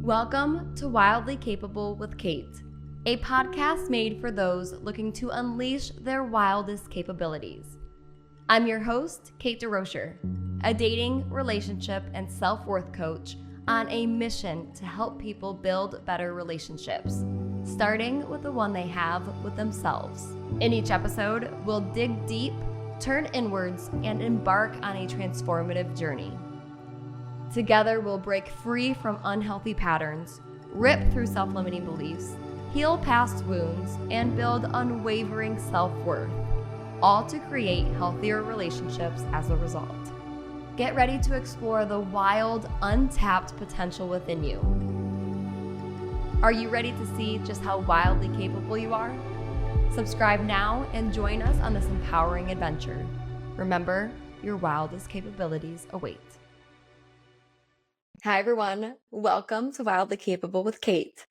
Welcome to Wildly Capable with Kate, a podcast made for those looking to unleash their wildest capabilities. I'm your host, Kate DeRocher, a dating, relationship, and self-worth coach on a mission to help people build better relationships, starting with the one they have with themselves. In each episode, we'll dig deep, turn inwards, and embark on a transformative journey. Together, we'll break free from unhealthy patterns, rip through self-limiting beliefs, heal past wounds, and build unwavering self-worth, all to create healthier relationships as a result. Get ready to explore the wild, untapped potential within you. Are you ready to see just how wildly capable you are? Subscribe now and join us on this empowering adventure. Remember, your wildest capabilities await. Hi everyone, welcome to Wildly Capable with Kate.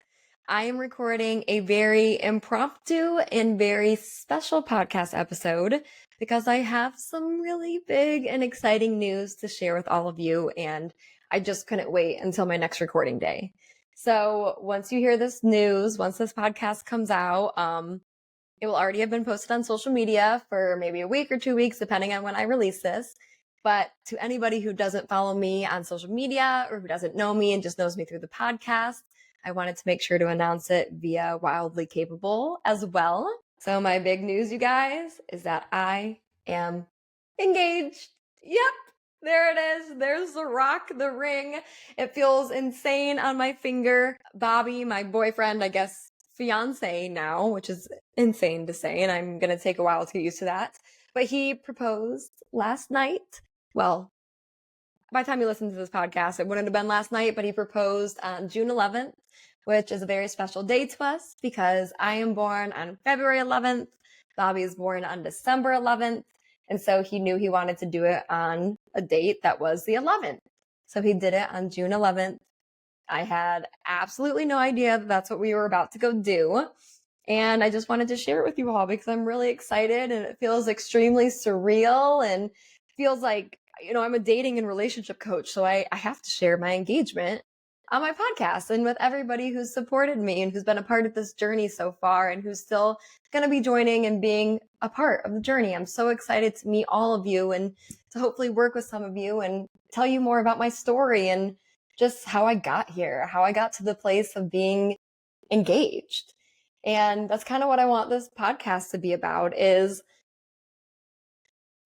I am recording a very impromptu and very special podcast episode because I have some really big and exciting news to share with all of you, and I just couldn't wait until my next recording day. So once you hear this news, once this podcast comes out, it will already have been posted on social media for maybe a week or 2 weeks, depending on when I release this. But to anybody who doesn't follow me on social media or who doesn't know me and just knows me through the podcast, I wanted to make sure to announce it via Wildly Capable as well. So my big news, you guys, is that I am engaged. Yep, there it is. There's the rock, the ring. It feels insane on my finger. Bobby, my boyfriend, I guess, fiancé now, which is insane to say, and I'm going to take a while to get used to that. But he proposed last night. Well, by the time you listen to this podcast, it wouldn't have been last night, but he proposed on June 11th, which is a very special day to us because I am born on February 11th. Bobby is born on December 11th. And so he knew he wanted to do it on a date that was the 11th. So he did it on June 11th. I had absolutely no idea that that's what we were about to go do. And I just wanted to share it with you all because I'm really excited and it feels extremely surreal and feels like, I'm a dating and relationship coach. So I have to share my engagement on my podcast and with everybody who's supported me and who's been a part of this journey so far and who's still going to be joining and being a part of the journey. I'm so excited to meet all of you and to hopefully work with some of you and tell you more about my story and just how I got here, how I got to the place of being engaged. And that's kind of what I want this podcast to be about is,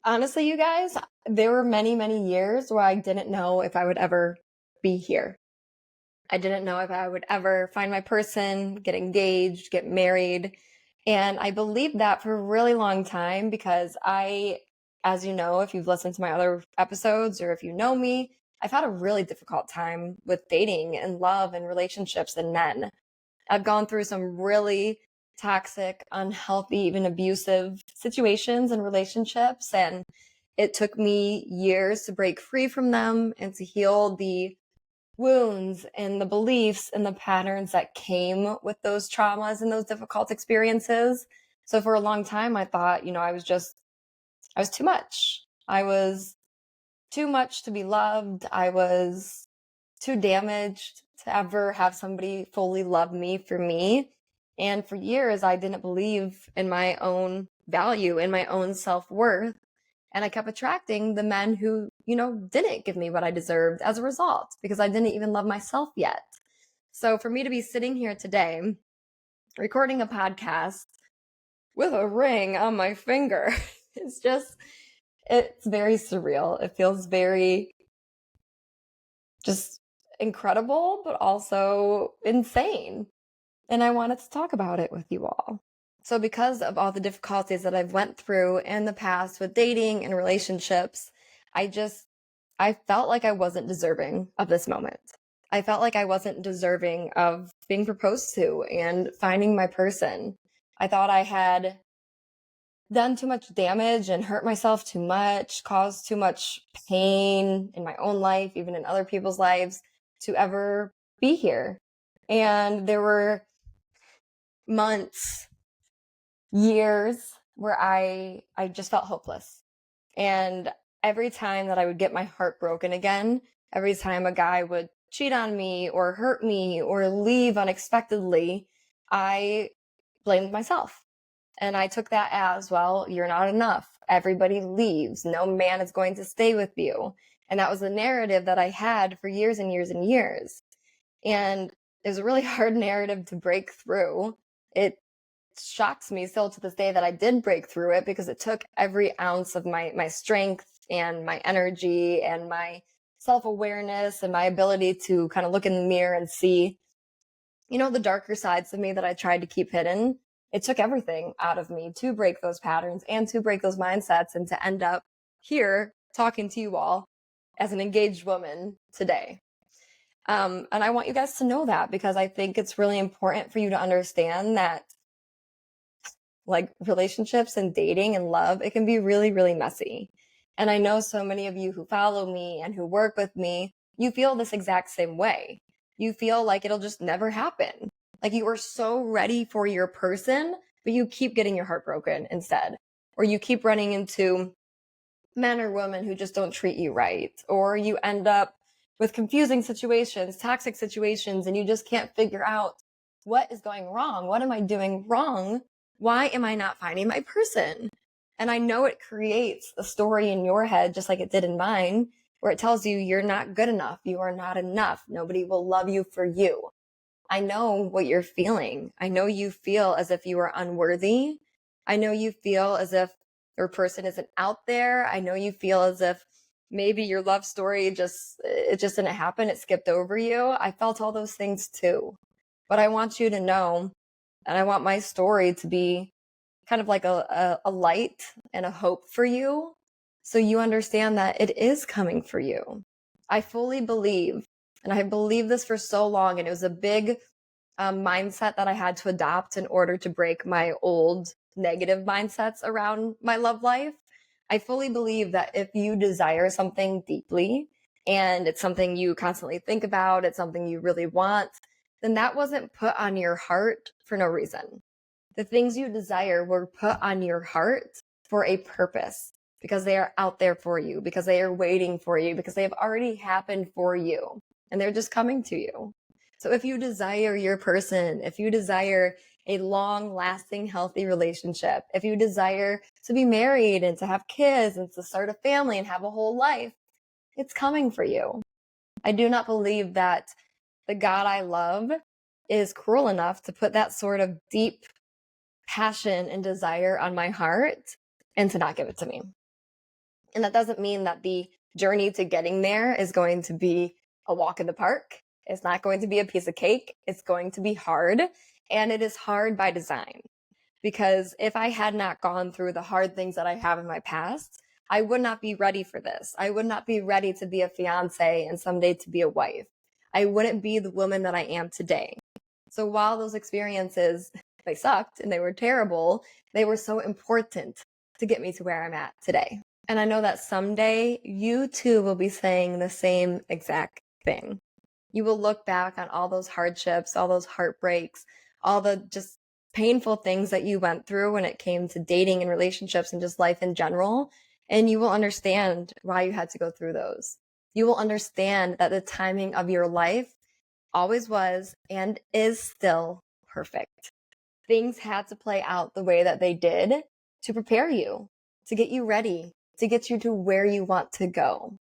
honestly, you guys, there were many, many years where I didn't know if I would ever be here. I didn't know if I would ever find my person, get engaged, get married. And I believed that for a really long time because as you know, if you've listened to my other episodes or if you know me, I've had a really difficult time with dating and love and relationships and men. I've gone through some really toxic, unhealthy, even abusive situations and relationships. And it took me years to break free from them and to heal the wounds and the beliefs and the patterns that came with those traumas and those difficult experiences. So for a long time, I thought, I was too much. I was too much to be loved. I was too damaged to ever have somebody fully love me for me. And for years, I didn't believe in my own value, in my own self-worth. And I kept attracting the men who, didn't give me what I deserved as a result, because I didn't even love myself yet. So for me to be sitting here today, recording a podcast with a ring on my finger, it's very surreal. It feels very just incredible, but also insane. And I wanted to talk about it with you all. So because of all the difficulties that I've went through in the past with dating and relationships, I felt like I wasn't deserving of this moment. I felt like I wasn't deserving of being proposed to and finding my person. I thought I had done too much damage and hurt myself too much, caused too much pain in my own life, even in other people's lives, to ever be here. And there were months, years where I just felt hopeless. And every time that I would get my heart broken again, every time a guy would cheat on me or hurt me or leave unexpectedly, I blamed myself. And I took that as, well, you're not enough. Everybody leaves. No man is going to stay with you. And that was the narrative that I had for years and years and years. And it was a really hard narrative to break through. It shocks me still to this day that I did break through it, because it took every ounce of my strength and my energy and my self-awareness and my ability to kind of look in the mirror and see, the darker sides of me that I tried to keep hidden. It took everything out of me to break those patterns and to break those mindsets and to end up here talking to you all as an engaged woman today. And I want you guys to know that, because I think it's really important for you to understand that, like, relationships and dating and love, it can be really, really messy. And I know so many of you who follow me and who work with me, you feel this exact same way. You feel like it'll just never happen. Like, you are so ready for your person, but you keep getting your heart broken instead. Or you keep running into men or women who just don't treat you right. Or you end up with confusing situations, toxic situations, and you just can't figure out what is going wrong. What am I doing wrong? Why am I not finding my person? And I know it creates a story in your head, just like it did in mine, where it tells you you're not good enough. You are not enough. Nobody will love you for you. I know what you're feeling. I know you feel as if you are unworthy. I know you feel as if your person isn't out there. I know you feel as if maybe your love story it just didn't happen. It skipped over you. I felt all those things too. But I want you to know, and I want my story to be kind of like a light and a hope for you, so you understand that it is coming for you. I fully believe, and I have believed this for so long, and it was a big mindset that I had to adopt in order to break my old negative mindsets around my love life. I fully believe that if you desire something deeply and it's something you constantly think about, it's something you really want, then that wasn't put on your heart for no reason. The things you desire were put on your heart for a purpose, because they are out there for you, because they are waiting for you, because they have already happened for you, and they're just coming to you. So if you desire your person, if you desire a long-lasting, healthy relationship, if you desire to be married and to have kids and to start a family and have a whole life, it's coming for you. I do not believe that the God I love is cruel enough to put that sort of deep passion and desire on my heart and to not give it to me. And that doesn't mean that the journey to getting there is going to be a walk in the park. It's not going to be a piece of cake. It's going to be hard. And it is hard by design. Because if I had not gone through the hard things that I have in my past, I would not be ready for this. I would not be ready to be a fiance and someday to be a wife. I wouldn't be the woman that I am today. So while those experiences, they sucked and they were terrible, they were so important to get me to where I'm at today. And I know that someday you too will be saying the same exact thing. You will look back on all those hardships, all those heartbreaks, all the just painful things that you went through when it came to dating and relationships and just life in general. And you will understand why you had to go through those. You will understand that the timing of your life always was and is still perfect. Things had to play out the way that they did to prepare you, to get you ready, to get you to where you want to go.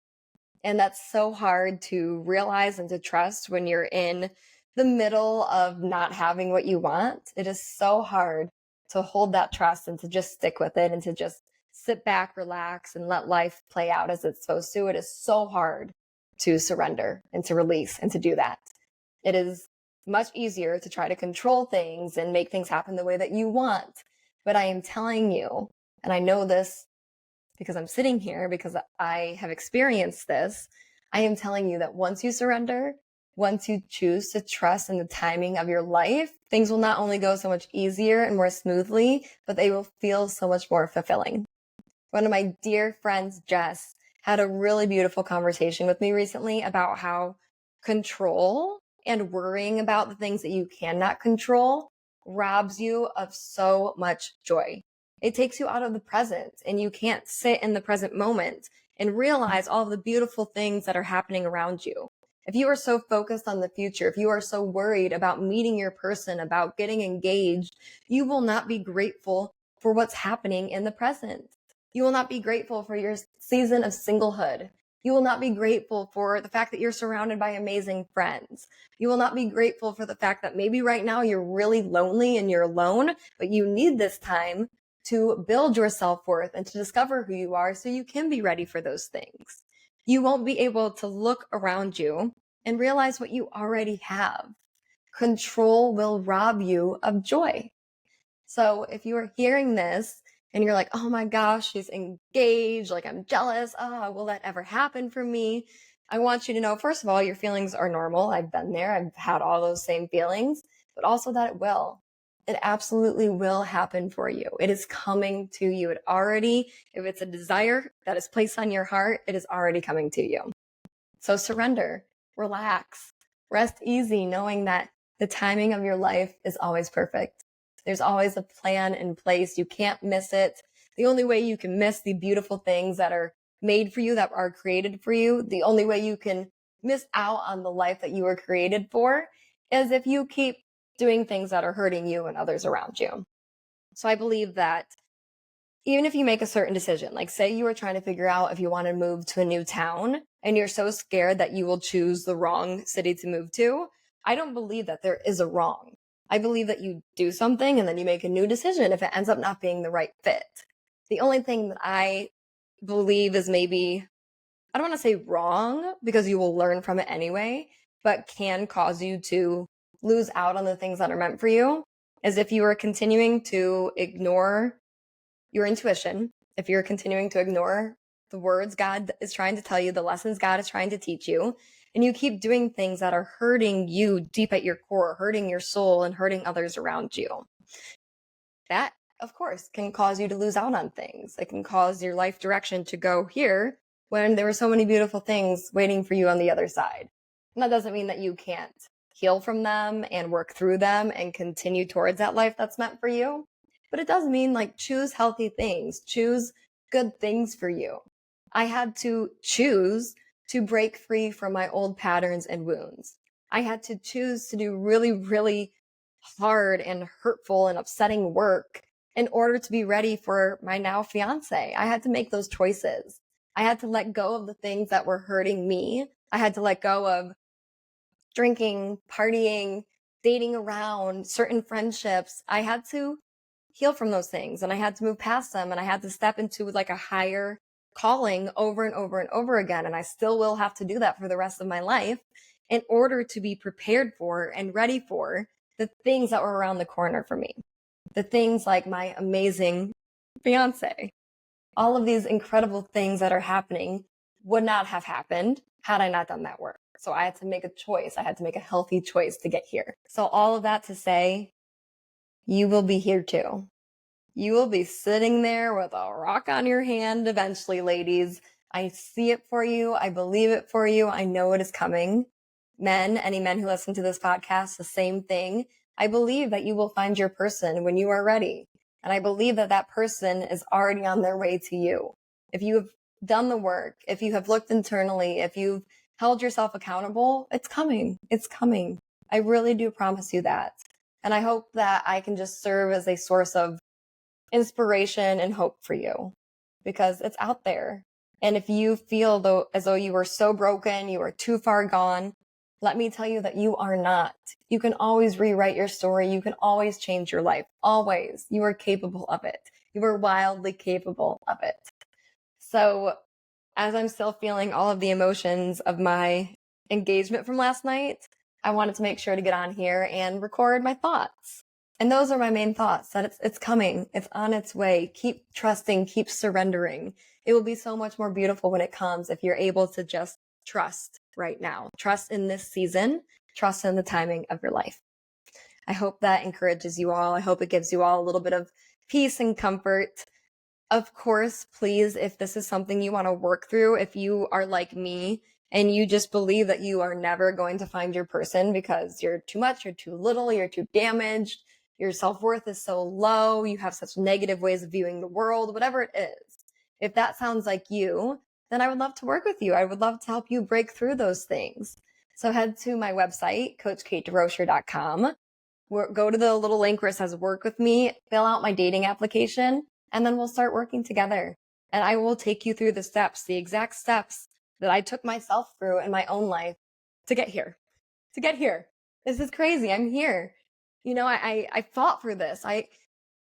And that's so hard to realize and to trust when you're in the middle of not having what you want. It is so hard to hold that trust and to just stick with it and to just sit back, relax, and let life play out as it's supposed to. It is so hard to surrender and to release and to do that. It is much easier to try to control things and make things happen the way that you want. But I am telling you, and I know this because I'm sitting here, because I have experienced this, I am telling you that once you surrender, once you choose to trust in the timing of your life, things will not only go so much easier and more smoothly, but they will feel so much more fulfilling. One of my dear friends, Jess, had a really beautiful conversation with me recently about how control and worrying about the things that you cannot control robs you of so much joy. It takes you out of the present, and you can't sit in the present moment and realize all of the beautiful things that are happening around you. If you are so focused on the future, if you are so worried about meeting your person, about getting engaged, you will not be grateful for what's happening in the present. You will not be grateful for your season of singlehood. You will not be grateful for the fact that you're surrounded by amazing friends. You will not be grateful for the fact that maybe right now you're really lonely and you're alone, but you need this time to build your self-worth and to discover who you are so you can be ready for those things. You won't be able to look around you and realize what you already have. Control will rob you of joy. So if you are hearing this and you're like, oh my gosh, she's engaged, like I'm jealous, oh, will that ever happen for me? I want you to know, first of all, your feelings are normal. I've been there. I've had all those same feelings, but also that it will. It absolutely will happen for you. It is coming to you. If it's a desire that is placed on your heart, it is already coming to you. So surrender, relax, rest easy, knowing that the timing of your life is always perfect. There's always a plan in place. You can't miss it. The only way you can miss the beautiful things that are made for you, that are created for you, the only way you can miss out on the life that you were created for is if you keep doing things that are hurting you and others around you. So I believe that even if you make a certain decision, like say you were trying to figure out if you want to move to a new town and you're so scared that you will choose the wrong city to move to, I don't believe that there is a wrong. I believe that you do something and then you make a new decision if it ends up not being the right fit. The only thing that I believe is maybe, I don't want to say wrong because you will learn from it anyway, but can cause you to lose out on the things that are meant for you, is if you are continuing to ignore your intuition, if you're continuing to ignore the words God is trying to tell you, the lessons God is trying to teach you, and you keep doing things that are hurting you deep at your core, hurting your soul and hurting others around you. That, of course, can cause you to lose out on things. It can cause your life direction to go here when there were so many beautiful things waiting for you on the other side. And that doesn't mean that you can't heal from them and work through them and continue towards that life that's meant for you. But it does mean like choose healthy things, choose good things for you. I had to choose to break free from my old patterns and wounds. I had to choose to do really, really hard and hurtful and upsetting work in order to be ready for my now fiance. I had to make those choices. I had to let go of the things that were hurting me. I had to let go of drinking, partying, dating around, certain friendships. I had to heal from those things and I had to move past them and I had to step into like a higher calling over and over and over again. And I still will have to do that for the rest of my life in order to be prepared for and ready for the things that were around the corner for me. The things like my amazing fiance. All of these incredible things that are happening would not have happened had I not done that work. So I had to make a choice. I had to make a healthy choice to get here. So all of that to say, you will be here too. You will be sitting there with a rock on your hand eventually, ladies. I see it for you. I believe it for you. I know it is coming. Men, any men who listen to this podcast, the same thing. I believe that you will find your person when you are ready. And I believe that that person is already on their way to you. If you have done the work, if you have looked internally, if you've held yourself accountable, it's coming. It's coming. I really do promise you that. And I hope that I can just serve as a source of inspiration and hope for you because it's out there. And if you feel as though you are so broken, you are too far gone, let me tell you that you are not. You can always rewrite your story. You can always change your life. Always. You are capable of it. You are wildly capable of it. So as I'm still feeling all of the emotions of my engagement from last night, I wanted to make sure to get on here and record my thoughts. And those are my main thoughts, that it's coming. It's on its way. Keep trusting, keep surrendering. It will be so much more beautiful when it comes if you're able to just trust right now. Trust in this season. Trust in the timing of your life. I hope that encourages you all. I hope it gives you all a little bit of peace and comfort. Of course, please, if this is something you want to work through, if you are like me and you just believe that you are never going to find your person because you're too much, you're too little, you're too damaged, your self-worth is so low, you have such negative ways of viewing the world, whatever it is. If that sounds like you, then I would love to work with you. I would love to help you break through those things. So head to my website, coachkatederocher.com. Go to the little link where it says work with me, fill out my dating application, and then we'll start working together. And I will take you through the steps, the exact steps that I took myself through in my own life to get here. This is crazy. I'm here. I fought for this. I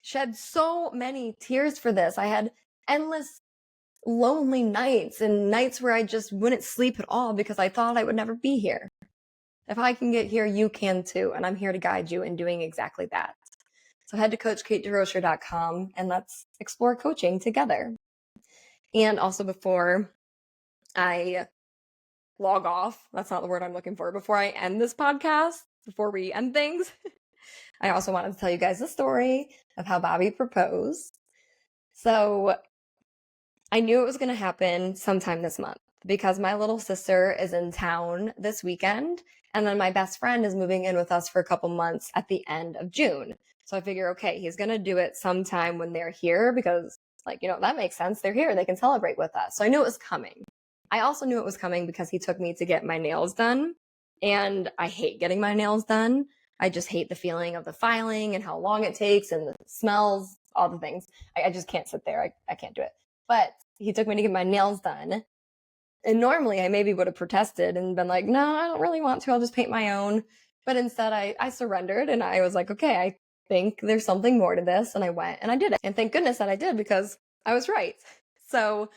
shed so many tears for this. I had endless lonely nights and nights where I just wouldn't sleep at all because I thought I would never be here. If I can get here, you can too. And I'm here to guide you in doing exactly that. So head to coachkatederocher.com and let's explore coaching together. And also before I log off, that's not the word I'm looking for, before I end this podcast, before we end things, I also wanted to tell you guys the story of how Bobby proposed. So I knew it was going to happen sometime this month because my little sister is in town this weekend. And then my best friend is moving in with us for a couple months at the end of June. So I figure, okay, he's going to do it sometime when they're here because, that makes sense. They're here. They can celebrate with us. So I knew it was coming. I also knew it was coming because he took me to get my nails done. And I hate getting my nails done. I just hate the feeling of the filing and how long it takes and the smells, all the things. I just can't sit there. I can't do it. But he took me to get my nails done. And normally I maybe would have protested and been like, no, I don't really want to. I'll just paint my own. But instead I surrendered and I was like, okay, I think there's something more to this. And I went and I did it. And thank goodness that I did because I was right. So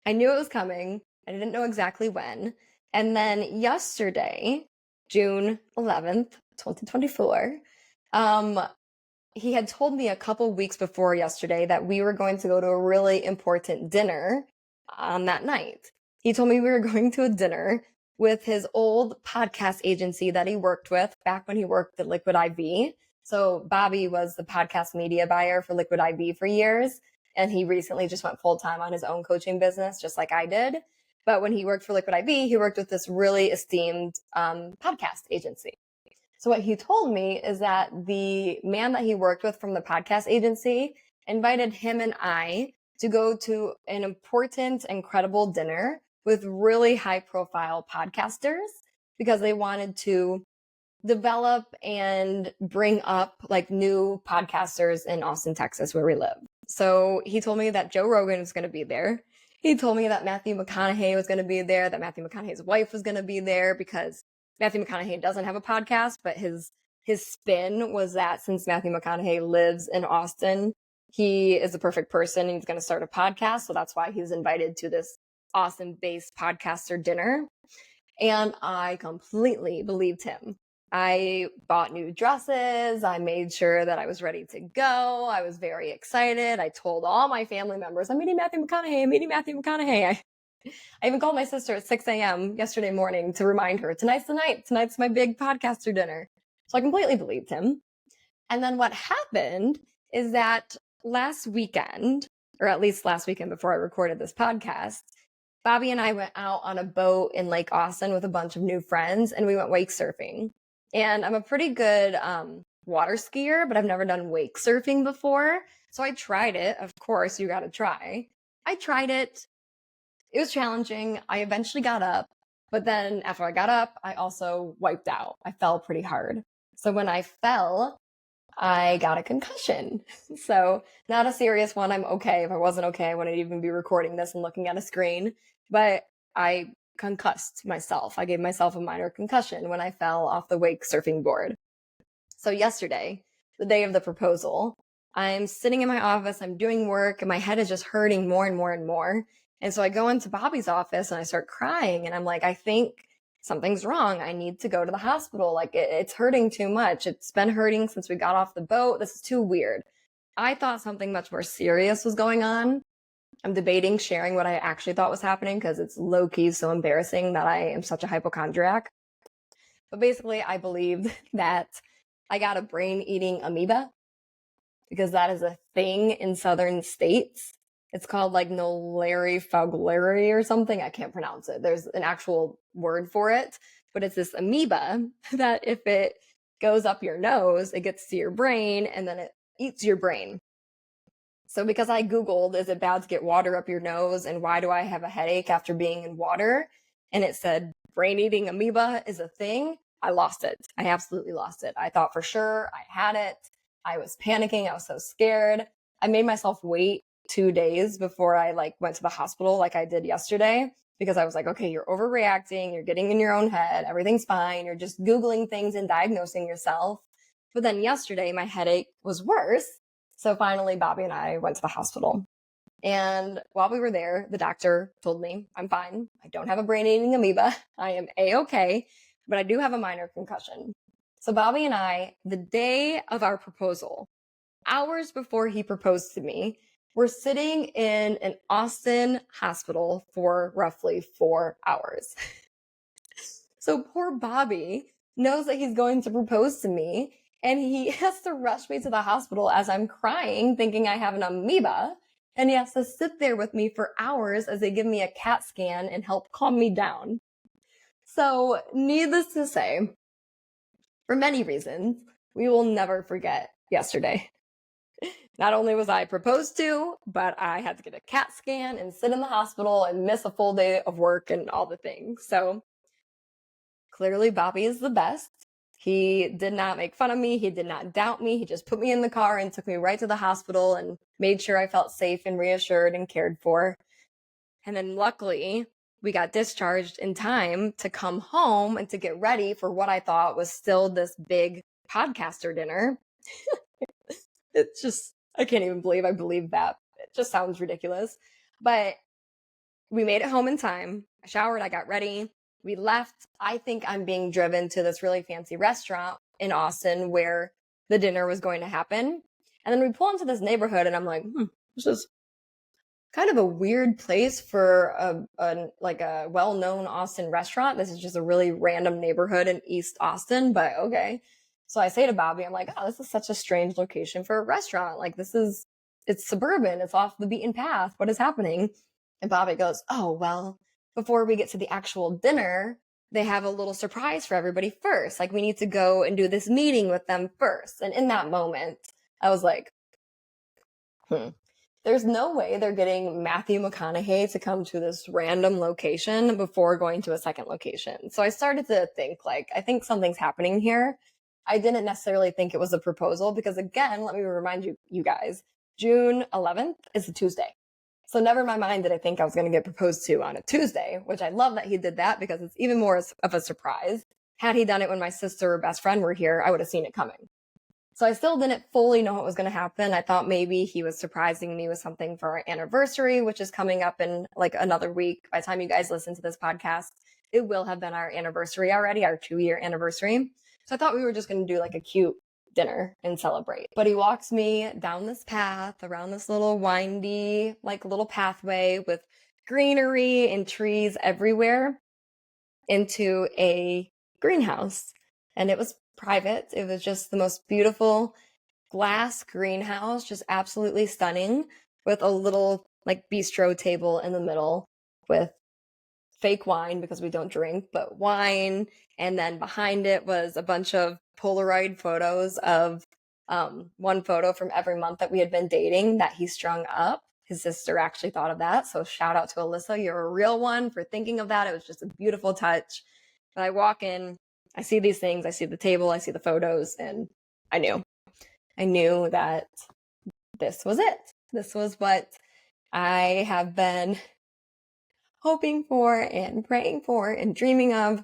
I knew it was coming. I didn't know exactly when. And then yesterday, June 11th, 2024, he had told me a couple weeks before yesterday that we were going to go to a really important dinner on that night. He told me we were going to a dinner with his old podcast agency that he worked with back when he worked at Liquid IV. So Bobby was the podcast media buyer for Liquid IV for years. And he recently just went full-time on his own coaching business, just like I did. But when he worked for Liquid IV, he worked with this really esteemed podcast agency. So what he told me is that the man that he worked with from the podcast agency invited him and I to go to an important and credible dinner with really high profile podcasters because they wanted to develop and bring up new podcasters in Austin, Texas, where we live. So he told me that Joe Rogan was going to be there. He told me that Matthew McConaughey was going to be there, that Matthew McConaughey's wife was going to be there because Matthew McConaughey doesn't have a podcast, but his spin was that since Matthew McConaughey lives in Austin, he is the perfect person and he's going to start a podcast. So that's why he's invited to this Austin-based podcaster dinner. And I completely believed him. I bought new dresses. I made sure that I was ready to go. I was very excited. I told all my family members, I'm meeting Matthew McConaughey. I even called my sister at 6 a.m. yesterday morning to remind her, tonight's the night. Tonight's my big podcaster dinner. So I completely believed him. And then what happened is that last weekend, or at least last weekend before I recorded this podcast, Bobby and I went out on a boat in Lake Austin with a bunch of new friends and we went wake surfing. And I'm a pretty good water skier, but I've never done wake surfing before. So I tried it. Of course, you got to try. I tried it. It was challenging. I eventually got up, but then after I got up, I also wiped out. I fell pretty hard. So when I fell, I got a concussion. So not a serious one. I'm okay. If I wasn't okay, I wouldn't even be recording this and looking at a screen. But I concussed myself. I gave myself a minor concussion when I fell off the wake surfing board. So yesterday, the day of the proposal, I'm sitting in my office, I'm doing work, and my head is just hurting more and more and more. And so I go into Bobby's office and I start crying and I'm like, I think something's wrong. I need to go to the hospital. It's hurting too much. It's been hurting since we got off the boat. This is too weird. I thought something much more serious was going on. I'm debating sharing what I actually thought was happening because it's low-key so embarrassing that I am such a hypochondriac. But basically, I believed that I got a brain-eating amoeba because that is a thing in southern states. It's called Nolari Fauglari or something. I can't pronounce it. There's an actual word for it, but it's this amoeba that if it goes up your nose, it gets to your brain and then it eats your brain. So because I Googled, is it bad to get water up your nose and why do I have a headache after being in water? And it said brain-eating amoeba is a thing, I lost it. I absolutely lost it. I thought for sure I had it. I was panicking. I was so scared. I made myself wait 2 days before I went to the hospital like I did yesterday, because I was like, okay, you're overreacting. You're getting in your own head. Everything's fine. You're just Googling things and diagnosing yourself. But then yesterday, my headache was worse. So finally, Bobby and I went to the hospital. And while we were there, the doctor told me, I'm fine. I don't have a brain-eating amoeba. I am A-okay, but I do have a minor concussion. So Bobby and I, the day of our proposal, hours before he proposed to me, were sitting in an Austin hospital for roughly 4 hours. So poor Bobby knows that he's going to propose to me, and he has to rush me to the hospital as I'm crying, thinking I have an amoeba. And he has to sit there with me for hours as they give me a CAT scan and help calm me down. So needless to say, for many reasons, we will never forget yesterday. Not only was I proposed to, but I had to get a CAT scan and sit in the hospital and miss a full day of work and all the things. So clearly Bobby is the best. He did not make fun of me. He did not doubt me. He just put me in the car and took me right to the hospital and made sure I felt safe and reassured and cared for. And then luckily, we got discharged in time to come home and to get ready for what I thought was still this big podcaster dinner. It's just, I can't even believe I believed that. It just sounds ridiculous. But we made it home in time. I showered, I got ready. We left. I think I'm being driven to this really fancy restaurant in Austin where the dinner was going to happen. And then we pull into this neighborhood and I'm like, this is kind of a weird place for a well-known Austin restaurant. This is just a really random neighborhood in East Austin, but okay. So I say to Bobby, I'm like, oh, this is such a strange location for a restaurant. Like it's suburban. It's off the beaten path. What is happening? And Bobby goes, oh, well, before we get to the actual dinner, they have a little surprise for everybody first. Like we need to go and do this meeting with them first. And in that moment, I was like, there's no way they're getting Matthew McConaughey to come to this random location before going to a second location. So I started to think I think something's happening here. I didn't necessarily think it was a proposal because again, let me remind you guys, June 11th is a Tuesday. So never in my mind did I think I was going to get proposed to on a Tuesday, which I love that he did that because it's even more of a surprise. Had he done it when my sister or best friend were here, I would have seen it coming. So I still didn't fully know what was going to happen. I thought maybe he was surprising me with something for our anniversary, which is coming up in another week. By the time you guys listen to this podcast, it will have been our anniversary already, our 2-year anniversary. So I thought we were just going to do a cute dinner and celebrate. But he walks me down this path around this little windy, little pathway with greenery and trees everywhere into a greenhouse. And it was private. It was just the most beautiful glass greenhouse, just absolutely stunning, with a little bistro table in the middle with fake wine because we don't drink, but wine. And then behind it was a bunch of Polaroid photos of one photo from every month that we had been dating that he strung up. His sister actually thought of that. So shout out to Alyssa. You're a real one for thinking of that. It was just a beautiful touch. But I walk in, I see these things, I see the table, I see the photos, and I knew that this was it. This was what I have been hoping for and praying for and dreaming of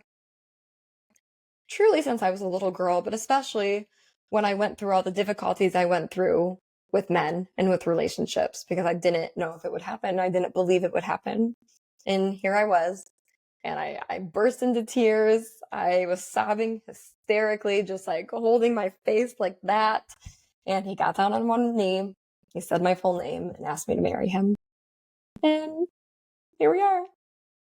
truly since I was a little girl, but especially when I went through all the difficulties I went through with men and with relationships, because I didn't know if it would happen. I didn't believe it would happen. And here I was, and I burst into tears. I was sobbing hysterically, just holding my face like that. And he got down on one knee. He said my full name and asked me to marry him. And here we are.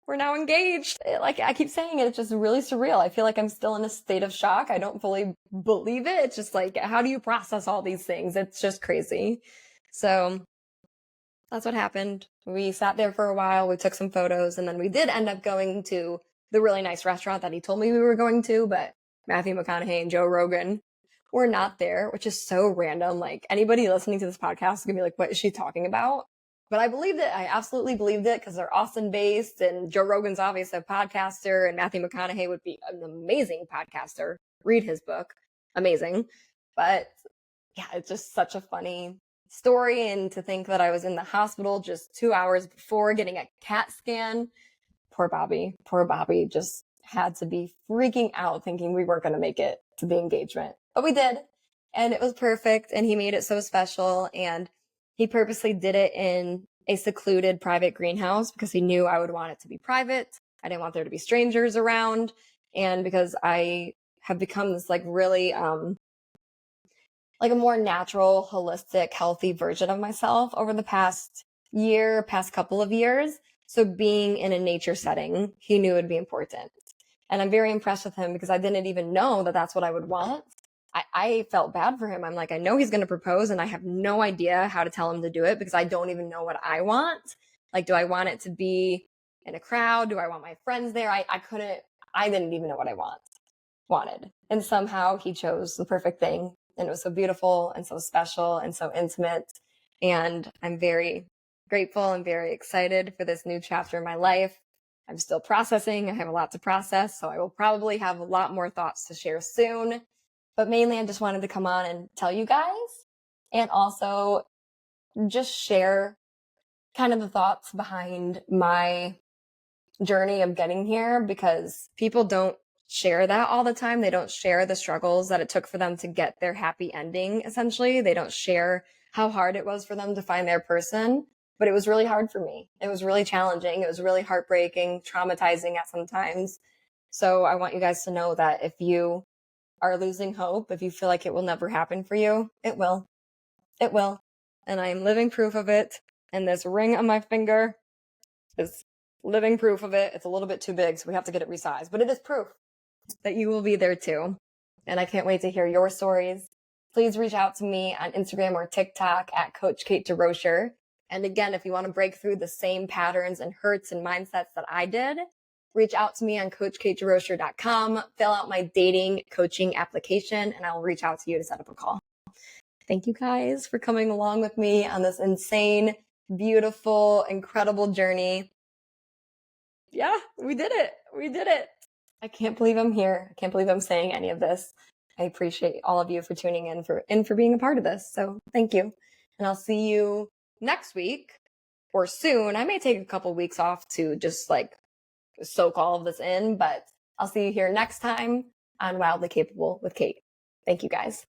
We're now engaged. I keep saying it, it's just really surreal. I feel like I'm still in a state of shock. I don't fully believe it. It's just how do you process all these things? It's just crazy. So that's what happened. We sat there for a while. We took some photos, and then we did end up going to the really nice restaurant that he told me we were going to, but Matthew McConaughey and Joe Rogan were not there, which is so random. Anybody listening to this podcast is gonna be like, what is she talking about? But I believed it. I absolutely believed it because they're Austin based, and Joe Rogan's obviously a podcaster, and Matthew McConaughey would be an amazing podcaster. Read his book. Amazing. But yeah, it's just such a funny story. And to think that I was in the hospital just 2 hours before getting a CAT scan. Poor Bobby just had to be freaking out thinking we weren't going to make it to the engagement. But we did. And it was perfect. And he made it so special. And he purposely did it in a secluded private greenhouse because he knew I would want it to be private. I didn't want there to be strangers around. And because I have become this like really, like a more natural, holistic, healthy version of myself over the past couple of years. So being in a nature setting, he knew it would be important. And I'm very impressed with him because I didn't even know that that's what I would want. I felt bad for him. I'm like, I know he's going to propose and I have no idea how to tell him to do it because I don't even know what I want. Like, do I want it to be in a crowd? Do I want my friends there? I didn't even know what I wanted. And somehow he chose the perfect thing. And it was so beautiful and so special and so intimate. And I'm very grateful and very excited for this new chapter in my life. I'm still processing. I have a lot to process, so I will probably have a lot more thoughts to share soon. But mainly, I just wanted to come on and tell you guys and also just share kind of the thoughts behind my journey of getting here, because people don't share that all the time. They don't share the struggles that it took for them to get their happy ending, essentially. They don't share how hard it was for them to find their person. But it was really hard for me. It was really challenging. It was really heartbreaking, traumatizing at some times. So I want you guys to know that if you are losing hope, if you feel like it will never happen for you, it will. It will. And I am living proof of it. And this ring on my finger is living proof of it. It's a little bit too big, so we have to get it resized. But it is proof that you will be there too. And I can't wait to hear your stories. Please reach out to me on Instagram or TikTok at Coach Kate DeRocher. And again, if you want to break through the same patterns and hurts and mindsets that I did, reach out to me on CoachKateDeRocher.com, fill out my dating coaching application, and I will reach out to you to set up a call. Thank you guys for coming along with me on this insane, beautiful, incredible journey. Yeah, we did it. We did it. I can't believe I'm here. I can't believe I'm saying any of this. I appreciate all of you for tuning in for being a part of this. So thank you. And I'll see you next week or soon. I may take a couple weeks off to just like soak all of this in, but I'll see you here next time on Wildly Capable with Kate. Thank you guys.